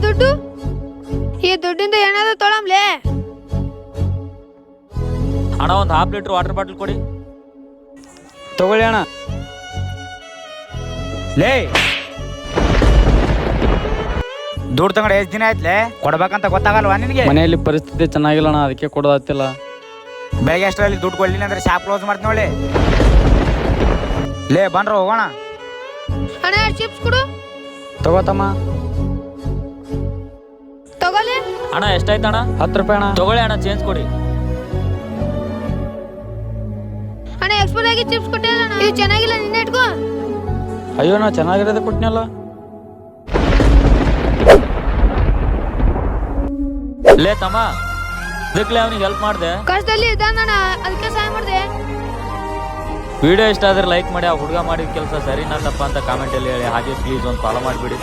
ದುಡ್ಡು ಈ ದುಡ್ಡಿಂದ ಏನಾದ್ರು ತೊಳಮ್ಲೆ. ಅಣ್ಣ ಒಂದು ಹಾಫ್ ಲೀಟ್ರ್ ವಾಟರ್ ಬಾಟಲ್ ಕೊಡಿ. ತಗೊಳ್ಳಿ ಅಣ್ಣ. ಲೇ ದುಡ್ಡು ತಗೊಂಡು ಎಷ್ಟು ದಿನ ಆಯ್ತಲೇ? ಕೊಡ್ಬೇಕಂತ ಗೊತ್ತಾಗಲ್ವಾ ನಿನಗೆ? ಮನೆಯಲ್ಲಿ ಪರಿಸ್ಥಿತಿ ಚೆನ್ನಾಗಿಲ್ಲ ಅಣ್ಣ, ಅದಕ್ಕೆ ಕೊಡೋದಾಗ್ತಿಲ್ಲ. ಬೆಳಗ್ಗೆ ಅಷ್ಟರಲ್ಲಿ ದುಡ್ಡು ಕೊಡ್ಲಿಲ್ಲ ಅಂದ್ರೆ ಶಾಪ್ ಕ್ಲೋಸ್ ಮಾಡ್ತೀನಿ ನೋಡಿ. ಲೇ ಬನ್ರ ಹೋಗೋಣ. ಅಣ್ಣ ಚಿಪ್ಸ್ ಕೊಡು. ತಗೋತಮ್ಮ. ತಗೊಳ್ಳಿ ಅಣ್ಣ ಎಷ್ಟಾಯ್ತು ಅಣ್ಣ? 10 ರೂಪಾಯಿ ಅಣ್ಣ. ತಗೊಳ್ಳಿ ಅಣ್ಣ, ಚೇಂಜ್ ಕೊಡಿ. ಅಣ್ಣ ಎಕ್ಸ್ಪೈರ್ ಆಗಿ ಚಿಪ್ಸ್ ಕೊಟ್ಟಿಲ್ಲ ಅಣ್ಣ, ಇದು ಚೆನ್ನಾಗಿಲ್ಲ, ನಿನ್ನೆ ಇಟ್ಕೋ. ಅಯ್ಯೋ ನಾ ಚೆನ್ನಾಗಿರೋದೇ ಕೊಟ್ನಲ್ಲ. ಲೇ ತಮ್ಮ, ಇದಕ್ಲೆ ಅವನಿಗೆ ಹೆಲ್ಪ್ ಮಾಡಿದೆ. ಕಷ್ಟದಲ್ಲಿ ಇದ್ದಾನಣ್ಣ, ಅದಕ್ಕೆ ಸಹಾಯ ಮಾಡಿದೆ. ವಿಡಿಯೋ ಇಷ್ಟ ಆದ್ರೆ ಲೈಕ್ ಮಾಡಿ, ಆ ಹುಡುಗ ಮಾಡಿದ ಕೆಲಸ ಸರಿನಾ ತಪ್ಪ ಅಂತ ಕಾಮೆಂಟಲ್ಲಿ ಹೇಳಿ. ಹಾಗೆ ಪ್ಲೀಸ್ ಒಂದು ಫಾಲೋ ಮಾಡಿಬಿಡಿ.